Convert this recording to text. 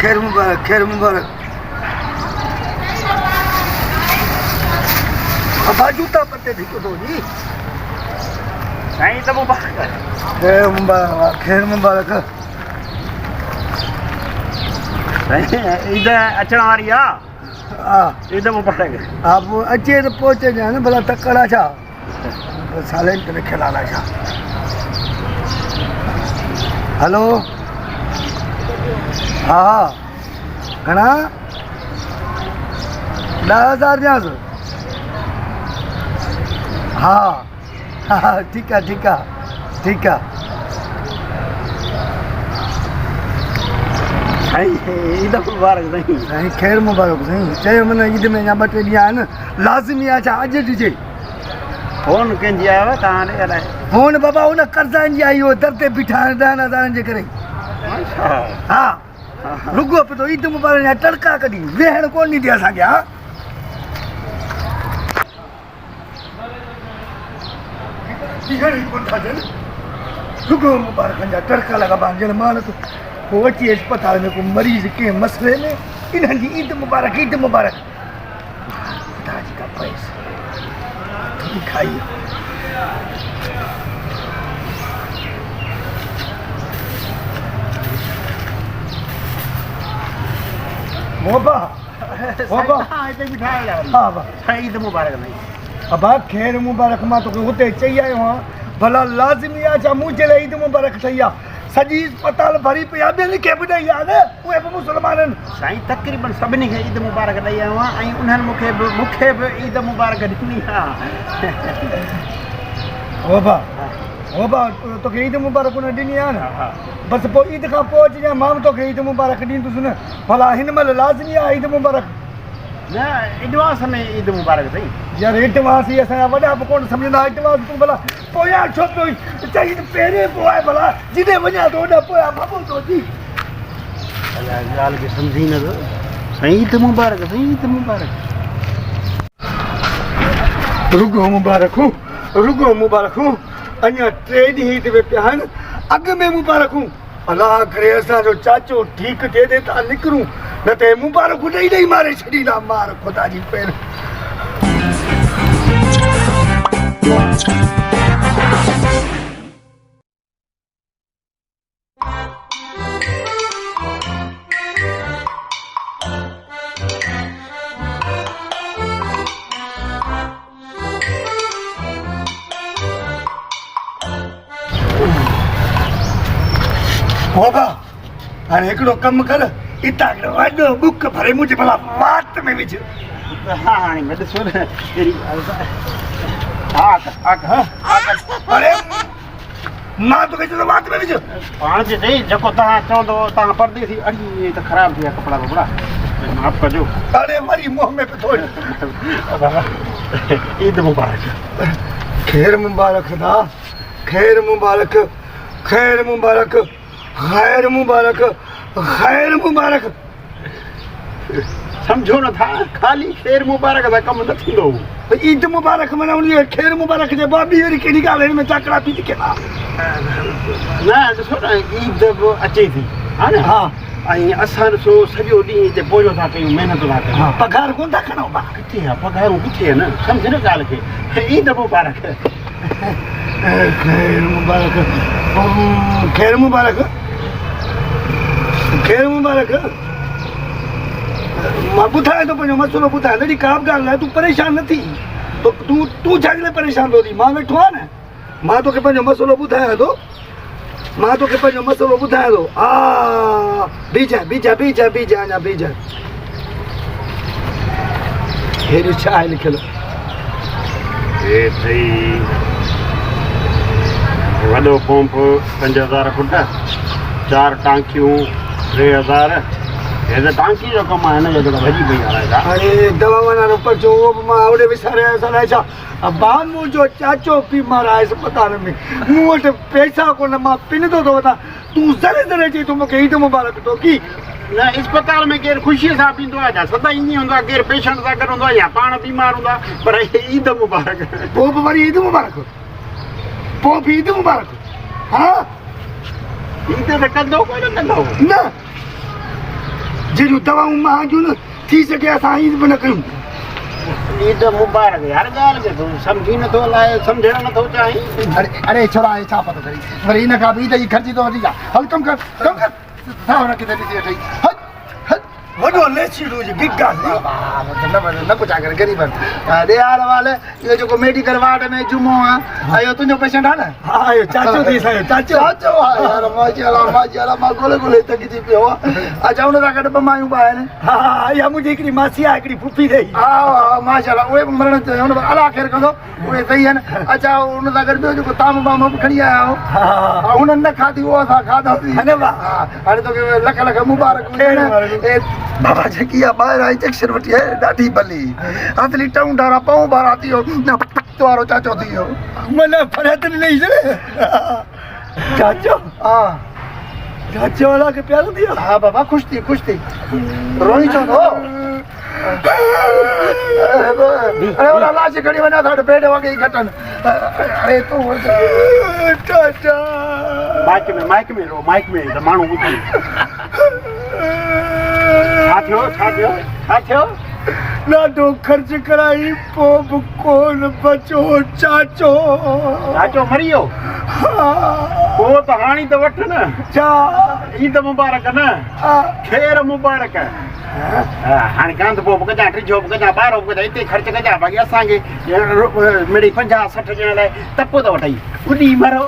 खैर मुबारक खैर मुबारक अबा जूता पत्ते थी तो जी साईं त मुबारक खैर मुबारक ईद अचण वारी आहे हा ईद मुबारक आप अचे तो पहुंचे जाए ना भला तकड़ा छा साइलेंट रखे लाला छा हेलो हा घणा 10,000 ॾियांसि हा हा ठीकु आहे ठीकु आहे ठीकु आहे साईं ईद मुबारक साईं साईं ख़ैर मुबारक साईं चयो मन ईद में अञा 2 टे ॾींहं आहिनि लाज़मी आहे छा अॼु ॾिजे फोन कंहिंजी आयो आहे तव्हां ॾे अलाए फोन बाबा हुन कर्ज़नि जी आई हो दर ते बीठा 10,000 जे करे हा रुगो पियो ईद मुबारक जा टड़का कढी वेहण कोन ॾींदी असांखे हा रुगो मुबारक जा टड़का लॻा ॼण माण्हू पोइ अची अस्पताल में को मरीज़ कंहिं मसइले में इन्हनि जी ईद मुबारक ख़ुदा जी का पैसा थोड़ी खाई मोबा हिते बीठा हा बा साईं ईद मुबारक साईं अबा ख़ैर मुबारक मां तोखे हुते चई आयो आहियां भला लाज़मी आहे छा मूं जे लाइ ईद मुबारक ठही आहे सॼी अस्पताल भरी पई आहे ॿियनि खे बि ॾेई आहे न उहे बि मुस्लमाननि साईं तक़रीबन सभिनी खे ईद मुबारक ॾेई आयो आहियां ऐं उन्हनि मूंखे बि ईद मुबारक ॾिनी आहे होबा तोखे ईद मुबारक उन ॾिनी आहे न बसि पोइ ईद खां पोइ अचिजांइ मां बि तोखे ईद मुबारक ॾींदुसि न भला हिन महिल लाज़मी आहे ईद मुबारक न एडवांस में ईद मुबारक साईं यार एडवांस ई असांजा वॾा बि कोन सम्झंदा एडवांस तूं भला पोयां छो पियो चई पहिरें पोइ आहे भला जिते वञा थो होॾां पोयां भॻो थो अची अलाए ॻाल्हि खे सम्झी न थो साईं ईद मुबारक साईं ईद मुबारक रुगो मुबारक हूं अञा 3 ॾींहं हिते पिया आहिनि अॻु में मुबारक हूं अलाह करे असांजो चाचो ठीकु थिए त तव्हां निकिरूं न त मुबारक ॾेई मारे छॾींदा मार ख़ुदा जी पेर होगा हाणे हिकिड़ो कमु कर हितां वॾो बुक भरे मुंहिंजे भला वात में विझ हा हाणे गॾु ॾिसो न कहिड़ी अरे मां तोखे चयो वात में विझ पाण जे सही जेको तव्हां चवंदो तव्हां परदेसी अॼु त ख़राबु थी विया कपिड़ा वपड़ा माफ़ कजो अरे वरी मुंहं में पियो ईद मुबारक ख़ैर मुबारक दा ख़ैर मुबारक सम्झो नथा ख़ाली ख़ैर मुबारक सां कमु न थींदो ईद मुबारक माना उन ख़ैर मुबारक जे बाद ॿी वरी कहिड़ी ॻाल्हि हिन में चाकड़ा पी थी कया न ॾिसो न ईद बि अचे थी हा न हा ऐं असां ॾिसो सॼो ॾींहुं हिते पोयो था कयूं महिनत था कयूं पघार कोन था खणो किथे आहे पघारूं किथे आहे न सम्झ न ॻाल्हि खे ईद मुबारक ख़ैर मुबारक मां ॿुधायां थो पंहिंजो मसइलो ॿुधायां अहिड़ी का बि ॻाल्हि न आहे तूं परेशान न थी तूं छाजे लाइ परेशान थो थी मां वेठो आहियां न मां तोखे पंहिंजो मसइलो ॿुधायां थो हा बीज अञा बीज हेॾो छा आहे लिखियलु वॾो पंप 5,000 फुट 4 टांकियूं 3,000 हे त टांकी जो कमु आहे न जेको भॼी पई आहे अरे दवा वारो पर्चो उहो बि मां होॾे विसारे आयुसि अलाए छा बामू जो चाचो बीमार आहे अस्पताल में मूं वटि पैसा कोन मां पिनंदो थो वठां तूं ज़रे चई तूं मूंखे ईद मुबारक थो की न अस्पताल में केरु ख़ुशीअ सां पींदो आहे छा सदा ईअं हूंदो आहे केरु पेशेंट सां गॾु हूंदो आहे या पाण बीमार हूंदो आहे पर ईद मुबारक पोइ बि वरी ईद मुबारक हा ईद त कंदो कोन कंदो न जहिड़ियूं दवाऊं महांगियूं न थी सघे असां ईद बि न कयूं ईद मुबारक हर ॻाल्हि खे तूं सम्झी नथो अलाए सम्झणु नथो चाहीं अरे छोरा हे छा पतो करी वरी इन खां बि त ई ख़र्ची थो वधी हल कमु कर छा हुन किथे ॾिसी वठई हल हल वॾो लेसीड़ो हुजे गिगा न कुझु आहे ग़रीब ॾे हाल वाल इहो जेको मेडिकल वार्ड में जुमो आहे इहो तुंहिंजो पेशेंट आहे न हा इहो चाचो थी असांजो चाचो चाचो आहे यार माशाल्लाह मां ॻोल्हे थकिजी पियो आहे अच्छा हुन सां गॾु ॿ मायूं बि आहिनि हा इहा मुंहिंजी हिकिड़ी मासी आहे हिकिड़ी फुफी रही हा माशाल्लाह उहे बि मरण हुन अला ख़ैर कंदो उहे सही आहिनि अच्छा हुन सां गॾु ॿियो जेको ताम बाम बि खणी आया आहियो हा हुननि न खाधी उहो असां खाधासीं हा न भाउ हा हाणे तोखे लख लख मुबारक बाबा जेकी आहे ॿाहिरां इंजेक्शन वठी आहे ॾाढी भली असली टऊं डारा पऊं बारा थी वियो वारो चाचो थी वियो मन फरत नहीं चाचो हा चाचो वाला के प्यार दिया हा बाबा ख़ुशि थी रोई छो थो अरे ओला लाश खणी वञा था पेट वगे ई घटनि अरे तूं चाचा माइक में रो माइक में त माण्हू ॿुधनि छा थियो ॾाढो ख़र्च कराई पोइ बि कोन बचो चाचो चाचो मरी वियो पोइ त हाणे त वठ न छा ईद मुबारक न ख़ैर मुबारक हाणे कांध पोइ बि कजां टिजो बि कजां ॿारो बि कजां हिते ख़र्च कजां बाक़ी असांखे मिड़ी 50-60 ॼणा लाइ टपो त वठई उॾी मरो